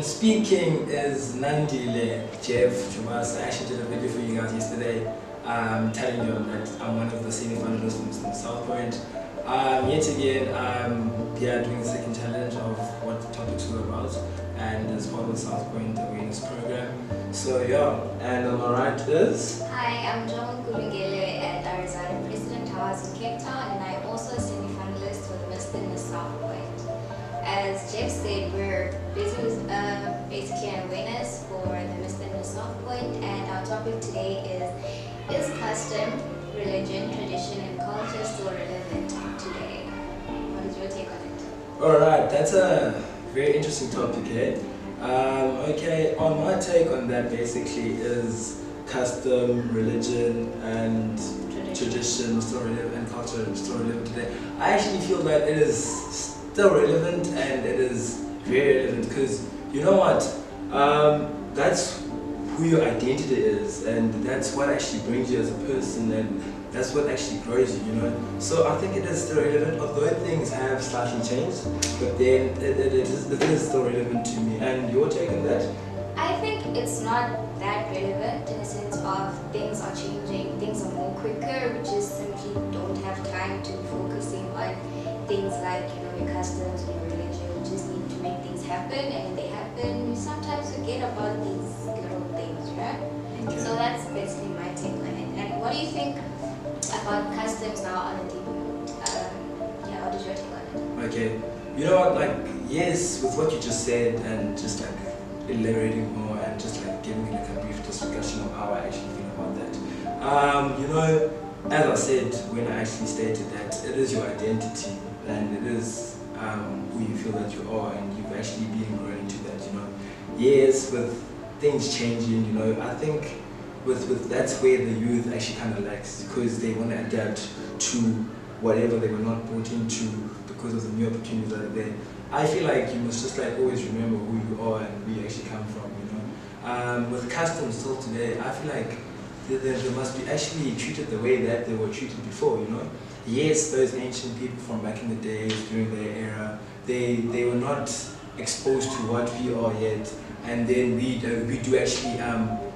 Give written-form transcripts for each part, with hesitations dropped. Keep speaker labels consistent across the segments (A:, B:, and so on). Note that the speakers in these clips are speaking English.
A: religion speaking is Nandile Jeff Chumas. I actually did a video for you guys yesterday telling you that I'm one of the senior finalists from South Point. Yet again, I'm doing the second challenge of what the topics were about, and as part of the South Point awareness program. So yeah, and on my right is...
B: Hi, I'm Njongo and I reside in President Towers in Cape Town, and I'm also a semi-finalist for the Mr. and Miss South Point. As Jeff said, we're busy with basically an awareness for the Mr. and Miss South Point, and our topic today is custom, religion, tradition, and culture still relevant today? What is your take on it?
A: Alright, that's a very interesting topic, eh? Okay, on my take on that basically is custom, religion, and tradition still relevant, and culture still relevant today. I actually feel that it is still relevant, and it is very relevant because you know what? That's who your identity is, and that's what actually brings you as a person, and that's what actually grows you, you know. So I think it is still relevant, although things have slightly changed, but then it is still relevant to me. And your take on that?
B: I think it's not that relevant in a sense of things are changing, things are more quicker, we just simply don't have time to be focusing on things like, you know, your customs and your religion. We just need to make things happen, and when they happen, we sometimes forget about these little things, right?
A: Okay.
B: So that's basically my take on it. And what do you think about customs now on a deep note? Yeah, what is your take on it?
A: Okay, you know what, like, yes, with what you just said, and just like elaborating more, and just like giving me like a brief discussion of how I actually feel about that. You know, as I said when I actually stated that it is your identity, and it is who you feel that you are, and you've actually been growing into that, you know. Yes, with things changing, you know, I think with that's where the youth actually kind of lacks, because they want to adapt to whatever they were not brought into because of the new opportunities that are there. I feel like you must just like always remember who you are and where you actually come from, you know. With customs still today, I feel like they must be actually treated the way that they were treated before, you know. Yes, those ancient people from back in the days, during their era, they were not exposed to what we are yet, and then we do actually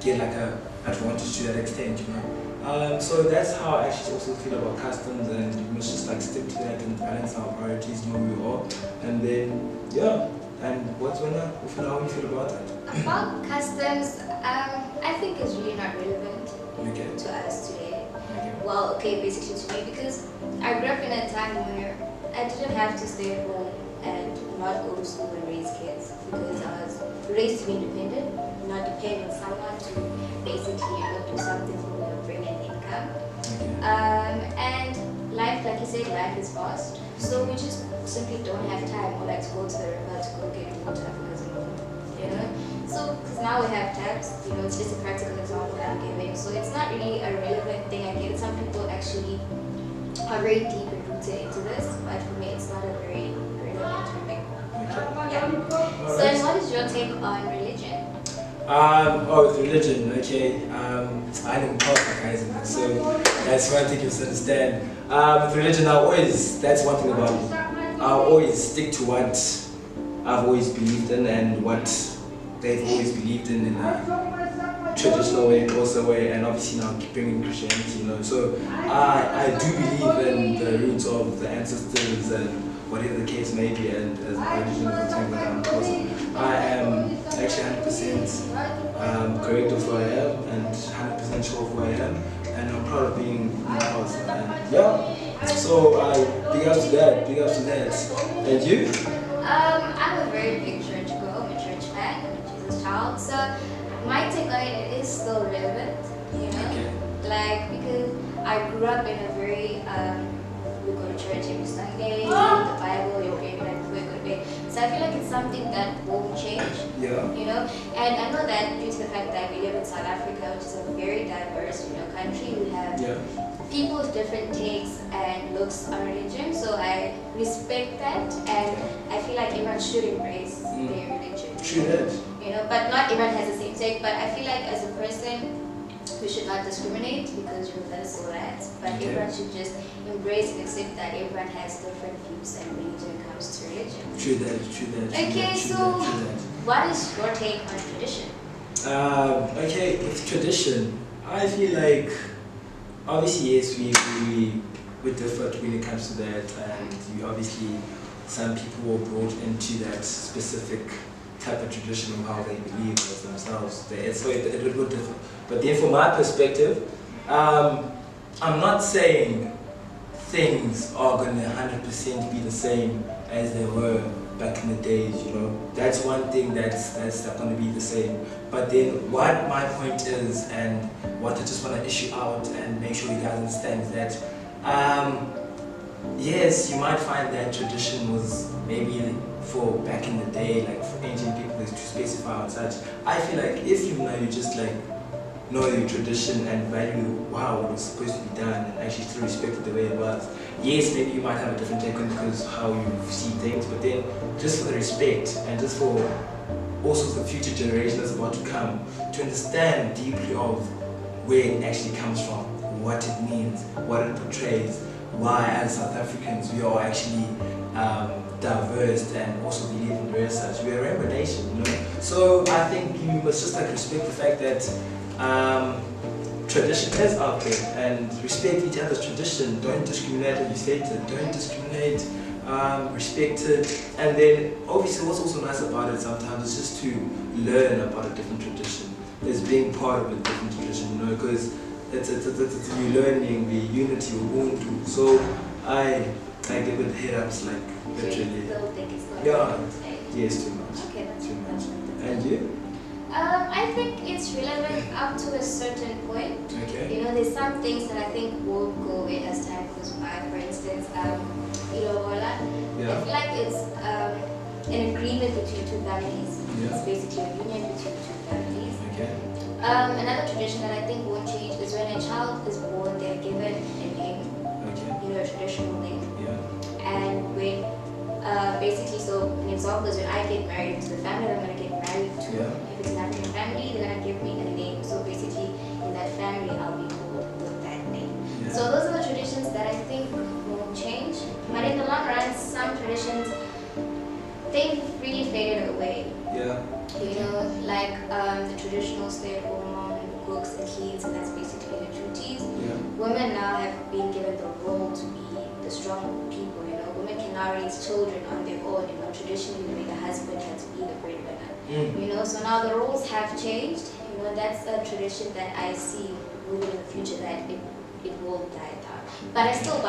A: get like a advantage to that extent, you know. So that's how I actually also feel about customs, and we must just like stick to that and balance our priorities, know who we are, and then yeah. And what's how do you feel about that?
B: About customs, I think it's really not relevant to us today. Well, okay, basically to me, because I grew up in a time where I didn't have to stay at home and not go to school and raise kids, because I was raised to be independent, not depend on someone to basically, you know, do something for me or bring an income. And life, like you said, life is fast, so we just simply don't have time, or like to go to the river to go get water because you know. So because now we have taps, you know, it's just a practical example that I'm giving. So it's not really a relevant thing. I get it. Some people actually are very deep and rooted into this, but for me, it's not a very relevant topic. Yeah. So, and what is your take on religion?
A: With religion, okay. I don't talk guys in this, so that's one thing you must understand. With religion, that's one thing about me. I'll always stick to what I've always believed in, and what they've always believed in a traditional way, also way, and obviously now bringing Christianity, you know. So I do believe in the roots of the ancestors and whatever the case may be, and as a religion is something that I'm close to. I am actually 100% correct of who I am, and 100% sure of who I am, and I'm proud of being in the house. And yeah, so big up to that, big up to that. And you?
B: I'm a very big church girl, I'm a church fan, I'm a Jesus child, so my take on it is still relevant, you know.
A: Okay.
B: Like, because I grew up in a very we go to church every Sunday, read the Bible, you pray every night before you go to bed. So I feel like it's something that won't change.
A: Yeah.
B: You know? And I know that due to the fact that we live in South Africa, which is a very diverse, you know, country, we have people with different takes and looks on religion. So I respect that, and I feel like everyone should embrace their religion.
A: True that.
B: You know, but not everyone has the same take, but I feel like as a person, we should not discriminate because you're this or that, but everyone should just embrace and accept that everyone has different views and beliefs when it comes to religion.
A: True that.
B: Okay, so what is your take on tradition?
A: Okay, with tradition, I feel like obviously yes, we differ when it comes to that, and obviously some people were brought into that specific type of tradition of how they believe as themselves. So it would differ. But then from my perspective, I'm not saying things are going to 100% be the same as they were back in the days, you know. That's one thing that's not going to be the same. But then what my point is, and what I just want to issue out and make sure you guys understand, is that yes, you might find that tradition was maybe for back in the day, like for ancient people, is to specify and such. I feel like if you just like know your tradition and value how it was supposed to be done and actually still respect it the way it was. Yes, maybe you might have a different take on it because how you see things, but then just for the respect and just for also the future generation that's about to come, to understand deeply of where it actually comes from, what it means, what it portrays, why as South Africans we are actually diverse and also believe in various such. We're a rainbow nation, you know. So I think you must just like respect the fact that tradition is out there, and respect each other's tradition. Don't discriminate when you say it. Don't discriminate. Respect it. And then obviously what's also nice about it sometimes is just to learn about a different tradition. It's being part of a different tradition, you know, because it's you learning the unity we're born to. So I give it head-ups, like literally. Yeah. Yes, too much.
B: Okay, that's
A: too much. And you?
B: I think it's relevant up to a certain point.
A: Okay.
B: You know, there's some things that I think will go away as time goes by. For instance, I feel like it's an agreement between two families.
A: Yeah.
B: It's basically a union between two families.
A: Okay.
B: Another tradition that I think won't change is when a child is born, they're given a name.
A: Okay.
B: You know, a traditional name.
A: Yeah.
B: And when basically, so an example is when I get married to the family that I'm going to get married to.
A: Yeah.
B: If it's an African family, they're going to give me a name. So basically, in that family, I'll be called with that name.
A: Yeah.
B: So those are the traditions that I think won't change. But in the long run, some traditions, they've really faded away.
A: Yeah.
B: You know, like the traditional stay-at-home mom who cooks and cleans, and that's basically the duties.
A: Yeah.
B: Women now have been given the role to be the strong people. You know, women can now raise children on their own. You know, traditionally the husband had to be the breadwinner. You know, so now the roles have changed. You know, that's a tradition that I see moving in the future, that it will die down. But I still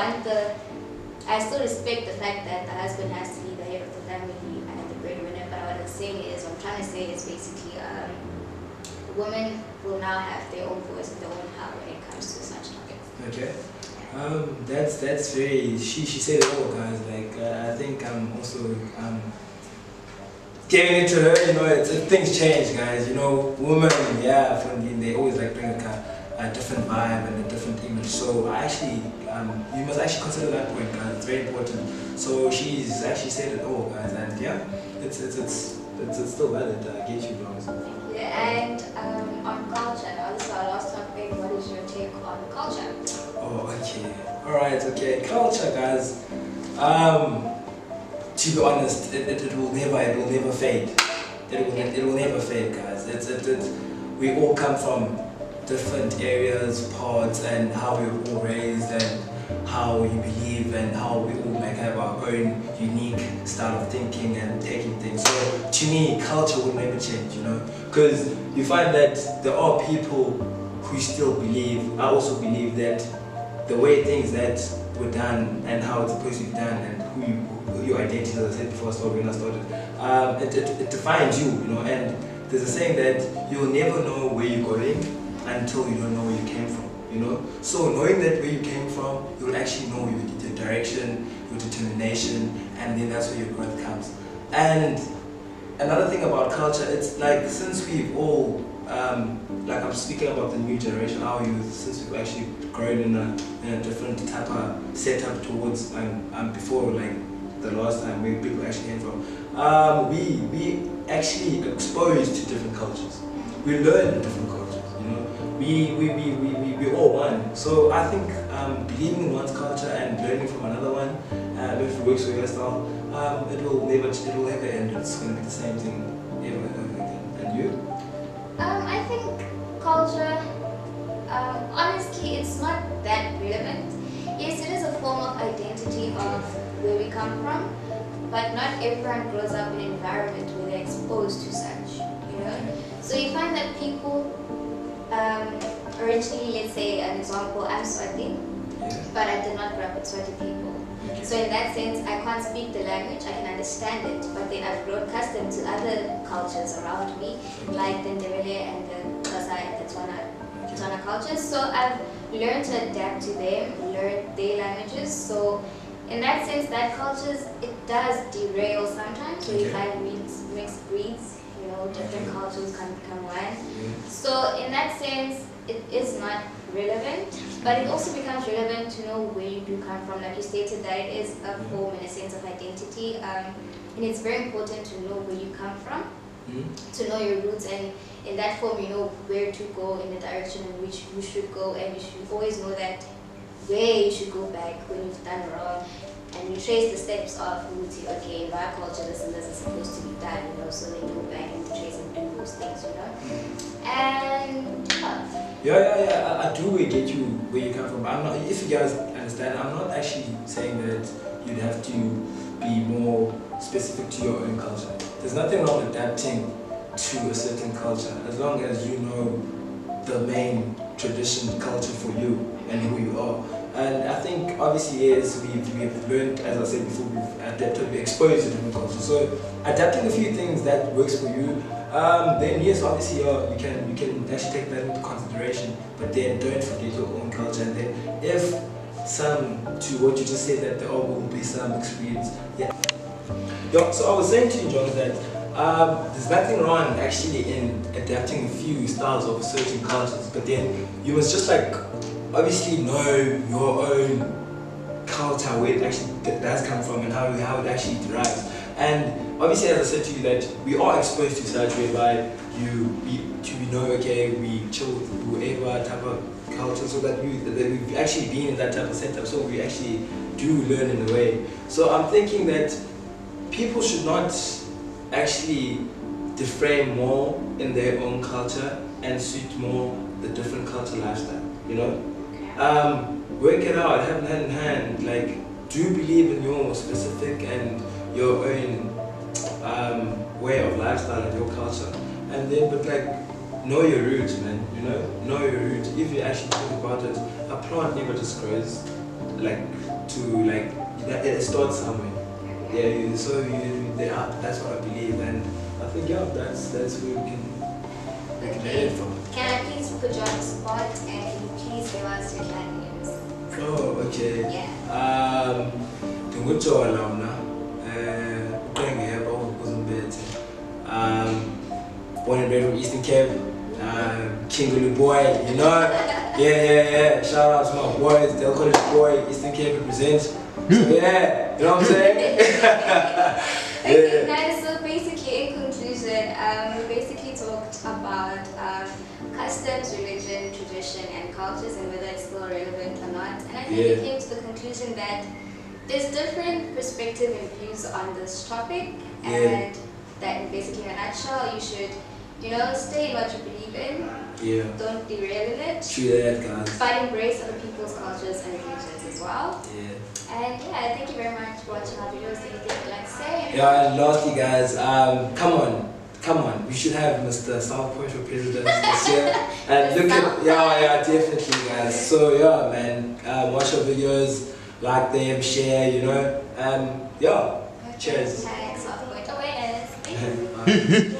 B: respect the fact that the husband has to be the head of the family and the breadwinner. But what I'm trying to say is basically, women will now have their own voice and their own power when it comes to such topics.
A: Okay. That's very. She said it all, guys. Like I think I'm also giving it to her. You know, things change, guys. You know, women, yeah, they always like bring a different vibe and a different image. So I actually, you must actually consider that point, guys. It's very important. So she's actually said it all, guys, and yeah, it's still valid. I get you, guys.
B: Yeah, and on culture, now this is our last topic. What is your take on culture?
A: Oh, okay. Alright, okay. Culture, guys. To be honest, it will never fade. It will never fade, guys. We all come from different areas, parts, and how we were all raised, and how we believe, and how we all like have our own unique style of thinking and taking things. So to me, culture will never change, you know, because you find that there are people who still believe. I also believe that the way things that were done and how it's supposed to be done, and who your identity, as I said before, when I started, it defines you, you know. And there's a saying that you'll never know where you're going until you don't know where you came from, you know. So knowing that where you came from, you'll actually know your direction, your determination, and then that's where your growth comes. And another thing about culture, it's like since we've all like I'm speaking about the new generation, our youth, since we've actually grown in a different type of setup towards before, like the last time where people actually came from, we actually exposed to different cultures. We learn different cultures, you know. we all one. So I think believing in one's culture and learning from another one, if it works for your style, it will never end. It's going to be the same thing ever and over again. And you?
B: I think culture, honestly, it's not that relevant. Yes, it is a form of identity of where we come from, but not everyone grows up in an environment where they're exposed to such, you know. So you find that people, originally, let's say an example, I'm Swati, but I did not grow up with Swati people. So in that sense, I can't speak the language, I can understand it, but then I've grown accustomed to other cultures around me, like the Ndebele and the Xhosa and the Tswana cultures. So I've learned to adapt to them, learn their languages. So in that sense, that cultures, it does derail sometimes, where you find mixed breeds, you know, different cultures can become one. So in that sense, it is not relevant, but it also becomes relevant to know where you do come from. Like you stated, that it is a form and a sense of identity, and it's very important to know where you come from, to know your roots, and in that form you know where to go in the direction in which you should go, and you should always know that where you should go back when you've done wrong, and you trace the steps of okay, in my culture this and this is supposed to be done, you know, so then you go back and trace and do those things, you know. And
A: I do get you where you come from. I'm not, if you guys understand, I'm not actually saying that you'd have to be more specific to your own culture. There's nothing wrong with adapting to a certain culture, as long as you know the main tradition culture for you and who you are. And I think obviously yes, we've learned, as I said before, we've adapted, we're exposed to different cultures. So adapting a few things that works for you, then yes, obviously you can actually take that into consideration, but then don't forget your own culture. And then if to what you just said, that there will be some experience. So I was saying to you, John, that there's nothing wrong actually in adapting a few styles of certain cultures, but then you must just like obviously know your own culture, where it actually does come from and how it actually derives. And obviously, as I said to you, that we are exposed to such whereby we know, okay, we chill with whoever type of culture, so that we've actually been in that type of setup, so we actually do learn in a way. So I'm thinking that people should not actually deframe more in their own culture and suit more the different culture lifestyle, you know. Work it out, have hand in hand, like do believe in your specific and your own way of lifestyle and your culture, and then but like know your roots, man, you know your roots. If you actually think about it, a plant never just grows like it starts somewhere. That's what I believe, and I think that's where we can head from.
B: Can I please put you on the spot, and can you please give us your clan names?
A: Oh, okay.
B: Yeah.
A: Born and bred from Eastern Cape, Kingaloo boy, you know. Yeah. Shout out to my boys, Del College boy, Eastern Cape represents. So yeah, you know what I'm saying?
B: Okay, guys, so basically in conclusion, we basically talked about customs, religion, tradition and cultures, and whether it's still relevant or not. And I think we came to the conclusion that there's different perspectives and views on this topic, and that basically in a nutshell you should, you know, stay in what you believe in. Don't derail in it.
A: True that, guys.
B: But embrace other people's cultures and religions as well. And thank you very much for watching our videos. Anything you'd like to say?
A: And lastly, guys, come on, we should have Mr. South Point for president this year. And look at, definitely, guys. So man, watch our videos, like them, share, you know. Cheers.
B: South Point awareness. Thank you.